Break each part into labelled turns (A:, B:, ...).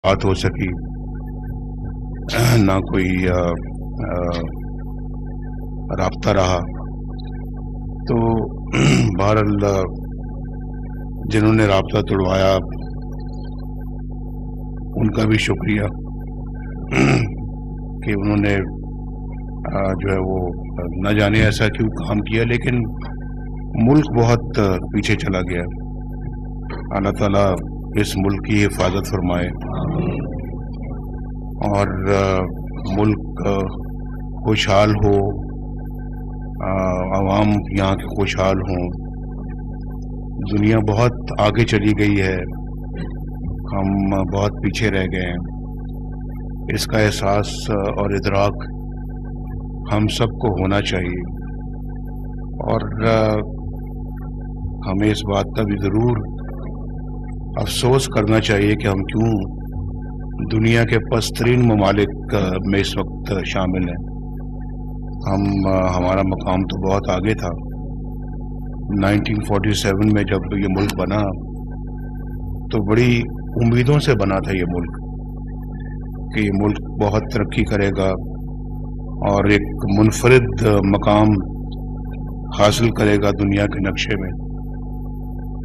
A: بات ہو سکی، نہ کوئی رابطہ رہا. تو بہرحال جنہوں نے رابطہ توڑوایا ان کا بھی شکریہ کہ انہوں نے جو ہے وہ نہ جانے ایسا کیوں کام کیا، لیکن ملک بہت پیچھے چلا گیا. اللہ تعالیٰ اس ملک کی حفاظت فرمائے اور ملک خوشحال ہو، عوام یہاں کے خوشحال ہوں. دنیا بہت آگے چلی گئی ہے، ہم بہت پیچھے رہ گئے ہیں. اس کا احساس اور ادراک ہم سب کو ہونا چاہیے، اور ہمیں اس بات کا بھی ضرور افسوس کرنا چاہیے کہ ہم کیوں دنیا کے پسترین ممالک میں اس وقت شامل ہیں. ہمارا مقام تو بہت آگے تھا. 1947 میں جب یہ ملک بنا تو بڑی امیدوں سے بنا تھا یہ ملک، کہ یہ ملک بہت ترقی کرے گا اور ایک منفرد مقام حاصل کرے گا دنیا کے نقشے میں.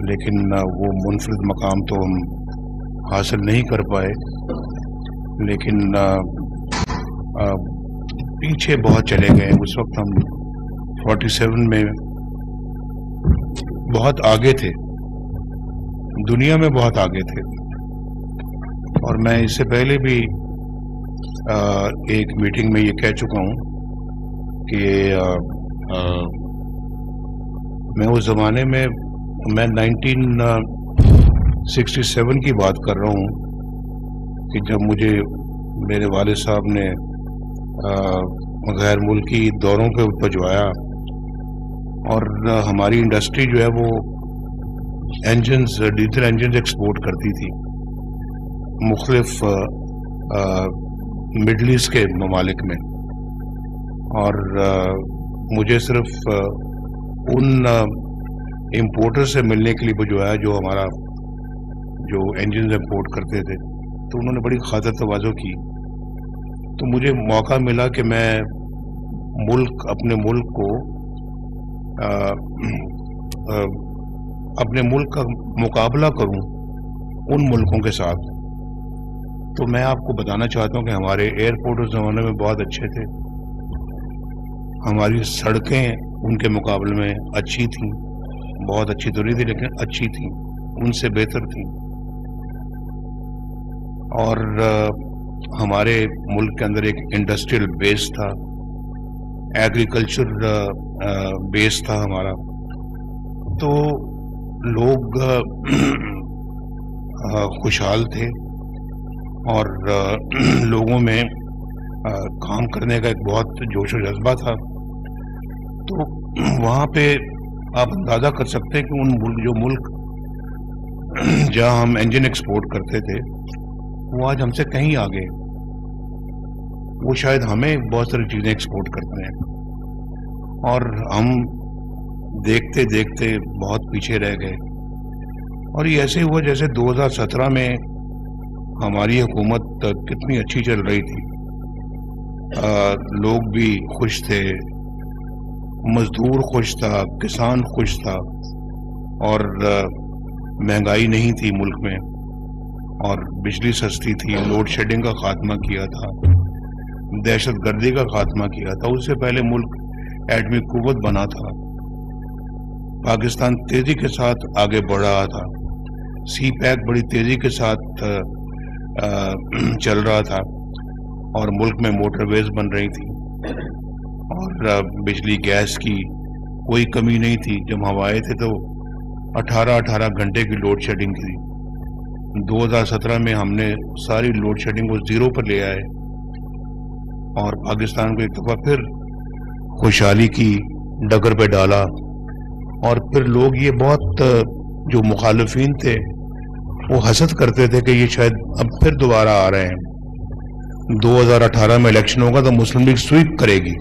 A: لیکن وہ منفرد مقام تو ہم حاصل نہیں کر پائے، لیکن پیچھے بہت چلے گئے. اس وقت ہم 47 میں بہت آگے تھے، دنیا میں بہت آگے تھے. اور میں اس سے پہلے بھی ایک میٹنگ میں یہ کہہ چکا ہوں کہ میں اس زمانے میں 1967 کی بات کر رہا ہوں کہ جب مجھے میرے والد صاحب نے غیر ملکی دوروں پہ بھجوایا اور ہماری انڈسٹری جو ہے وہ ڈیزل انجنز ایکسپورٹ کرتی تھی مختلف مڈل ایسٹ کے ممالک میں. اور مجھے صرف ان امپورٹر سے ملنے کے لیے بھجوایا جو ہمارا جو انجنز امپورٹ کرتے تھے. تو انہوں نے بڑی خاطر تواضع کی. تو مجھے موقع ملا کہ میں اپنے ملک کو اپنے ملک کا مقابلہ کروں ان ملکوں کے ساتھ. تو میں آپ کو بتانا چاہتا ہوں کہ ہمارے ایئرپورٹ اس زمانے میں بہت اچھے تھے، ہماری سڑکیں ان کے مقابلے میں اچھی تھیں، بہت اچھی تو نہیں تھی لیکن اچھی تھیں، ان سے بہتر تھیں. اور ہمارے ملک کے اندر ایک انڈسٹریل بیس تھا، ایگریکلچر بیس تھا ہمارا. تو لوگ خوشحال تھے اور لوگوں میں کام کرنے کا ایک بہت جوش و جذبہ تھا. تو وہاں پہ آپ اندازہ کر سکتے ہیں کہ جو ملک جہاں ہم انجن ایکسپورٹ کرتے تھے وہ آج ہم سے کہیں آگے، وہ شاید ہمیں بہت ساری چیزیں ایکسپورٹ کرتے ہیں اور ہم دیکھتے دیکھتے بہت پیچھے رہ گئے. اور یہ ایسے ہوا جیسے 2017 میں ہماری حکومت کتنی اچھی چل رہی تھی، لوگ بھی خوش تھے، مزدور خوش تھا، کسان خوش تھا، اور مہنگائی نہیں تھی ملک میں، اور بجلی سستی تھی، لوڈ شیڈنگ کا خاتمہ کیا تھا، دہشت گردی کا خاتمہ کیا تھا. اس سے پہلے ملک ایٹمی قوت بنا تھا، پاکستان تیزی کے ساتھ آگے بڑھ رہا تھا، سی پیک بڑی تیزی کے ساتھ چل رہا تھا، اور ملک میں موٹر ویز بن رہی تھی، اور بجلی گیس کی کوئی کمی نہیں تھی. جب ہم آئے تھے تو 18 گھنٹے کی لوڈ شیڈنگ تھی. 2017 میں ہم نے ساری لوڈ شیڈنگ کو زیرو پر لے آئے اور پاکستان کو ایک دفعہ پھر خوشحالی کی ڈگر پہ ڈالا. اور پھر لوگ یہ بہت جو مخالفین تھے وہ حسد کرتے تھے کہ یہ شاید اب پھر دوبارہ آ رہے ہیں، 2018 میں الیکشن ہوگا تو مسلم لیگ سویپ کرے گی.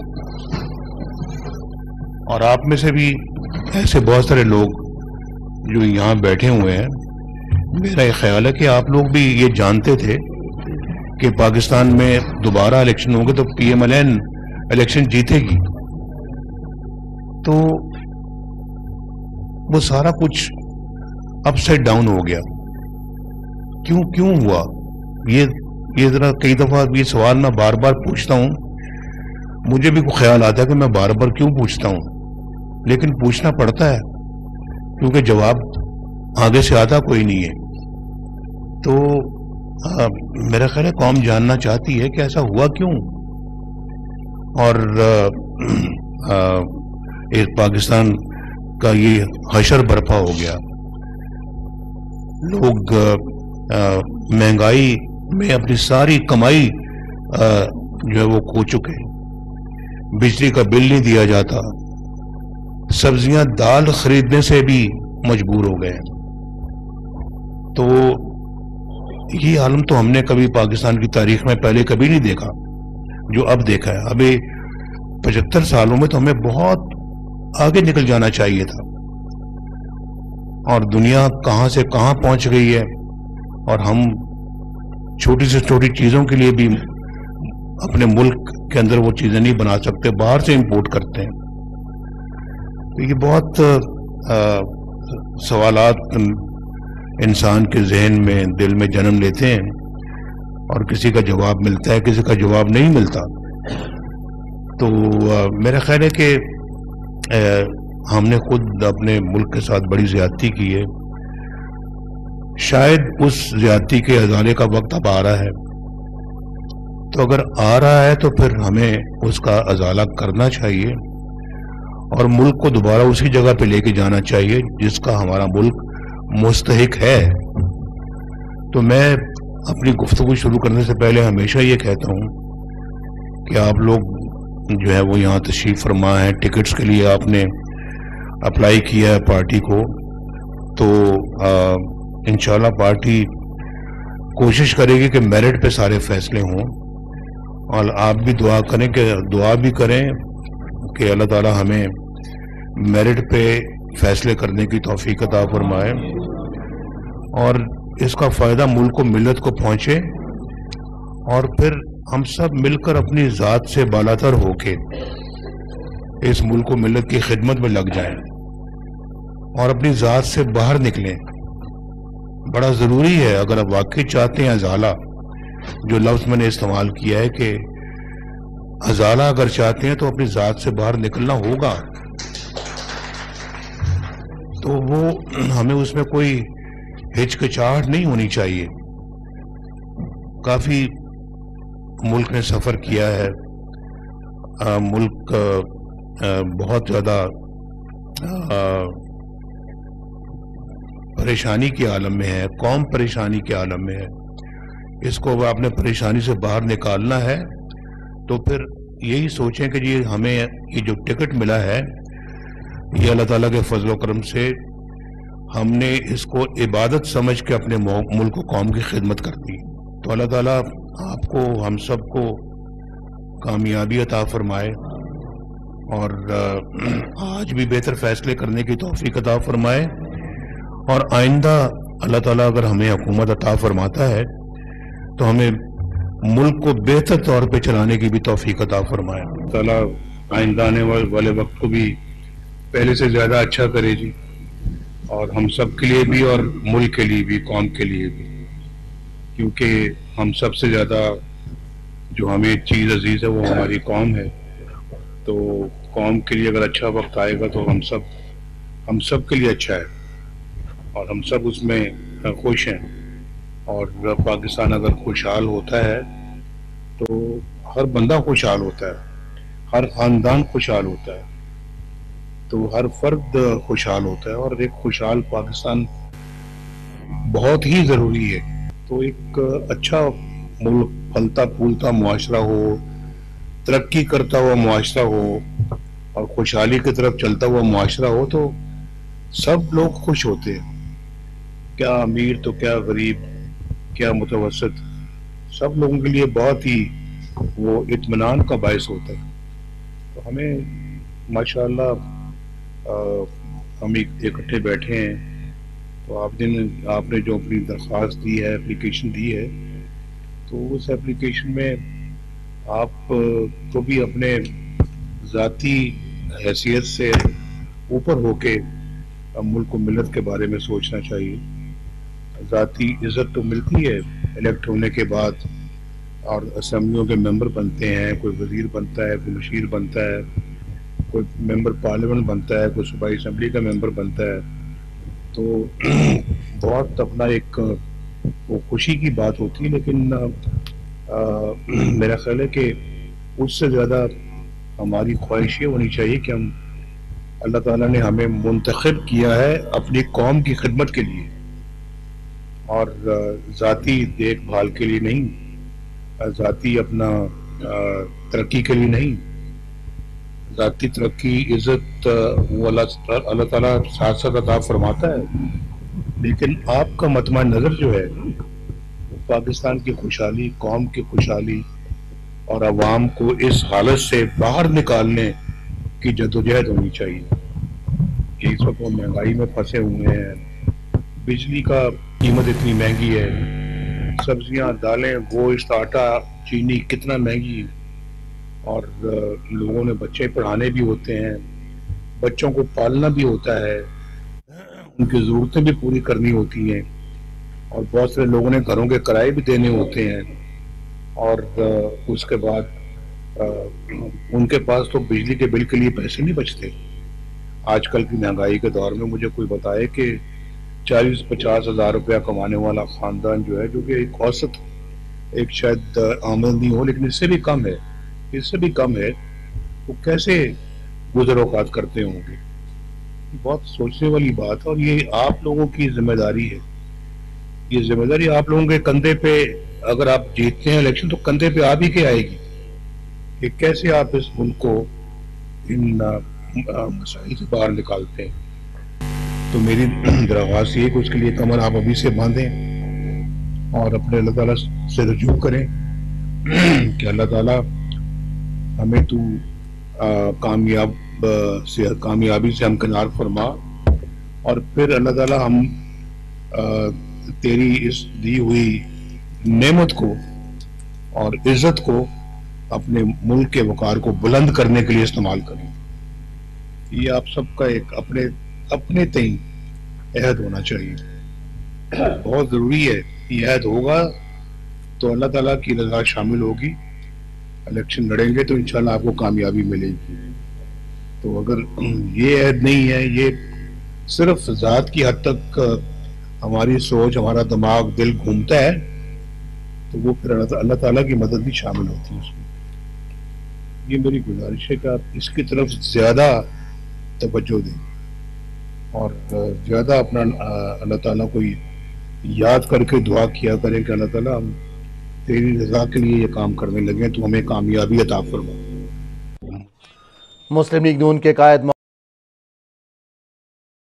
A: اور آپ میں سے بھی ایسے بہت سارے لوگ جو یہاں بیٹھے ہوئے ہیں، میرا یہ خیال ہے کہ آپ لوگ بھی یہ جانتے تھے کہ پاکستان میں دوبارہ الیکشن ہوں گے تو PMLN الیکشن جیتے گی. تو وہ سارا کچھ اپ سائڈ ڈاؤن ہو گیا. کیوں ہوا یہ ذرا کئی دفعہ یہ سوال میں بار بار پوچھتا ہوں. مجھے بھی خیال آتا ہے کہ میں بار بار کیوں پوچھتا ہوں, لیکن پوچھنا پڑتا ہے کیونکہ جواب آگے سے آتا کوئی نہیں ہے. تو میرا خیال ہے قوم جاننا چاہتی ہے کہ ایسا ہوا کیوں, اور پاکستان کا یہ حشر برپا ہو گیا. لوگ مہنگائی میں اپنی ساری کمائی جو ہے وہ کھو چکے. بجلی کا بل نہیں دیا جاتا, سبزیاں دال خریدنے سے بھی مجبور ہو گئے. تو یہ عالم تو ہم نے کبھی پاکستان کی تاریخ میں پہلے کبھی نہیں دیکھا جو اب دیکھا ہے. ابھی 75 سالوں میں تو ہمیں بہت آگے نکل جانا چاہیے تھا, اور دنیا کہاں سے کہاں پہنچ گئی ہے, اور ہم چھوٹی سے چھوٹی چیزوں کے لیے بھی اپنے ملک کے اندر وہ چیزیں نہیں بنا سکتے, باہر سے امپورٹ کرتے ہیں. تو یہ بہت سوالات انسان کے ذہن میں دل میں جنم لیتے ہیں, اور کسی کا جواب ملتا ہے, کسی کا جواب نہیں ملتا. تو میرا خیال ہے کہ ہم نے خود اپنے ملک کے ساتھ بڑی زیادتی کی ہے. شاید اس زیادتی کے ازالے کا وقت اب آ رہا ہے. تو اگر آ رہا ہے تو پھر ہمیں اس کا ازالہ کرنا چاہیے, اور ملک کو دوبارہ اسی جگہ پہ لے کے جانا چاہیے جس کا ہمارا ملک مستحق ہے. تو میں اپنی گفتگو شروع کرنے سے پہلے ہمیشہ یہ کہتا ہوں کہ آپ لوگ جو ہے وہ یہاں تشریف فرما ہے, ٹکٹس کے لیے آپ نے اپلائی کیا ہے پارٹی کو, تو انشاءاللہ پارٹی کوشش کرے گی کہ میرٹ پہ سارے فیصلے ہوں. اور آپ بھی دعا بھی کریں کہ اللہ تعالی ہمیں میرٹ پہ فیصلے کرنے کی توفیق عطا فرمائے, اور اس کا فائدہ ملک کو ملت کو پہنچے, اور پھر ہم سب مل کر اپنی ذات سے بالاتر ہو کے اس ملک و ملت کی خدمت میں لگ جائیں اور اپنی ذات سے باہر نکلیں. بڑا ضروری ہے اگر آپ واقعی چاہتے ہیں ازالہ, جو لفظ میں نے استعمال کیا ہے کہ ازالہ اگر چاہتے ہیں تو اپنی ذات سے باہر نکلنا ہوگا. تو وہ ہمیں اس میں کوئی ہچکچاہٹ نہیں ہونی چاہیے. کافی ملک نے سفر کیا ہے, ملک بہت زیادہ پریشانی کے عالم میں ہے, قوم پریشانی کے عالم میں ہے. اس کو آپ نے پریشانی سے باہر نکالنا ہے تو پھر یہی سوچیں کہ جی ہمیں یہ جو ٹکٹ ملا ہے یہ اللہ تعالیٰ کے فضل و کرم سے ہم نے اس کو عبادت سمجھ کے اپنے ملک و قوم کی خدمت کرتی. تو اللہ تعالیٰ آپ کو ہم سب کو کامیابی عطا فرمائے, اور آج بھی بہتر فیصلے کرنے کی توفیق عطا فرمائے, اور آئندہ اللہ تعالیٰ اگر ہمیں حکومت عطا فرماتا ہے تو ہمیں ملک کو بہتر طور پہ چلانے کی بھی توفیق عطا فرمائے. اللہ تعالیٰ آئندہ آنے والے وقت کو بھی پہلے سے زیادہ اچھا کرے جی, اور ہم سب کے لیے بھی اور ملک کے لیے بھی, قوم کے لیے بھی, کیونکہ ہم سب سے زیادہ جو ہمیں چیز عزیز ہے وہ ہماری قوم ہے. تو قوم کے لیے اگر اچھا وقت آئے گا تو ہم سب کے لیے اچھا ہے, اور ہم سب اس میں خوش ہیں. اور پاکستان اگر خوشحال ہوتا ہے تو ہر بندہ خوشحال ہوتا ہے, ہر خاندان خوشحال ہوتا ہے, تو ہر فرد خوشحال ہوتا ہے, اور ایک خوشحال پاکستان بہت ہی ضروری ہے. تو ایک اچھا ملک, پھلتا پھولتا معاشرہ ہو, ترقی کرتا ہوا معاشرہ ہو, اور خوشحالی کی طرف چلتا ہوا معاشرہ ہو تو سب لوگ خوش ہوتے ہیں. کیا امیر تو کیا غریب, کیا متوسط, سب لوگوں کے لیے بہت ہی وہ اطمینان کا باعث ہوتا ہے. تو ہمیں ماشاءاللہ ہم اکٹھے بیٹھے ہیں, تو آپ نے جو اپنی درخواست دی ہے, اپلیکیشن دی ہے, تو اس اپلیکیشن میں آپ کو بھی اپنے ذاتی حیثیت سے اوپر ہو کے ملک و ملت کے بارے میں سوچنا چاہیے. ذاتی عزت تو ملتی ہے الیکٹ ہونے کے بعد، اور اسمبلیوں کے ممبر بنتے ہیں، کوئی وزیر بنتا ہے، کوئی مشیر بنتا ہے، کوئی ممبر پارلیمنٹ بنتا ہے، کوئی صوبائی اسمبلی کا ممبر بنتا ہے. تو بہت اپنا ایک وہ خوشی کی بات ہوتی ہے، لیکن میرا خیال ہے کہ اس سے زیادہ ہماری خواہش یہ ہونی چاہیے کہ ہم اللہ تعالیٰ نے ہمیں منتخب کیا ہے اپنی قوم کی خدمت کے لیے، اور ذاتی دیکھ بھال کے لیے نہیں، ذاتی اپنا ترقی کے لیے نہیں. ذاتی ترقی عزت وہ اللہ تعالیٰ ساتھ ساتھ عطا فرماتا ہے، لیکن آپ کا مطمع نظر جو ہے پاکستان کی خوشحالی، قوم کی خوشحالی اور عوام کو اس حالت سے باہر نکالنے کی جدوجہد ہونی چاہیے. اس وقت وہ مہنگائی میں پھنسے ہوئے ہیں، بجلی کا قیمت اتنی مہنگی ہے، سبزیاں، دالیں، گوشت، آٹا، چینی کتنا مہنگی، اور لوگوں نے بچے پڑھانے بھی ہوتے ہیں، بچوں کو پالنا بھی ہوتا ہے، ان کی ضرورتیں بھی پوری کرنی ہوتی ہیں، اور بہت سے لوگوں نے گھروں کے کرائے بھی دینے ہوتے ہیں، اور اس کے بعد ان کے پاس تو بجلی کے بل کے لیے پیسے نہیں بچتے. آج کل کی مہنگائی کے دور میں مجھے کوئی بتائے کہ 40-50 ہزار روپیہ کمانے والا خاندان جو ہے، جو کہ ایک اوسط ایک شاید آمدنی ہو لیکن اس سے بھی کم ہے، اس سے بھی کم ہے، وہ کیسے گزر اوقات کرتے ہوں گے؟ بہت سوچنے والی بات ہے، اور یہ آپ لوگوں کی ذمہ داری ہے. یہ ذمہ داری آپ لوگوں کے کندھے پہ، اگر آپ جیتتے ہیں الیکشن تو کندھے پہ آپ ہی کے آئے گی کہ کیسے آپ اس ملک کو ان مسائل سے باہر نکالتے ہیں. تو میری درخواست یہ کہ اس کے لیے کمر آپ ابھی سے باندھیں اور اپنے اللہ تعالیٰ سے رجوع کریں کہ اللہ تعالیٰ ہمیں تو کامیابی سے ہمکنار فرما، اور پھر اللہ تعالیٰ ہم تیری اس دی ہوئی نعمت کو اور عزت کو اپنے ملک کے وقار کو بلند کرنے کے لیے استعمال کریں. یہ آپ سب کا ایک اپنے تئیں عہد ہونا چاہیے، بہت ضروری ہے. یہ عہد ہوگا تو اللہ تعالیٰ کی رضا شامل ہوگی، الیکشن لڑیں گے تو انشاءاللہ آپ کو کامیابی ملے گی. تو اگر یہ عہد نہیں ہے، یہ صرف ذات کی حد تک ہماری سوچ، ہمارا دماغ، دل گھومتا ہے، تو وہ پھر اللہ تعالیٰ کی مدد بھی شامل ہوتی ہے اس میں. یہ میری گزارش ہے کہ آپ اس کی طرف زیادہ توجہ دیں اور زیادہ اپنا اللہ تعالیٰ کو یاد کر کے دعا کیا کریں کہ اللہ تعالیٰ ہم تیری رضا کے لیے یہ کام کرنے لگے تو ہمیں کامیابی عطا فرما.
B: مسلم لیگ نون کے قائد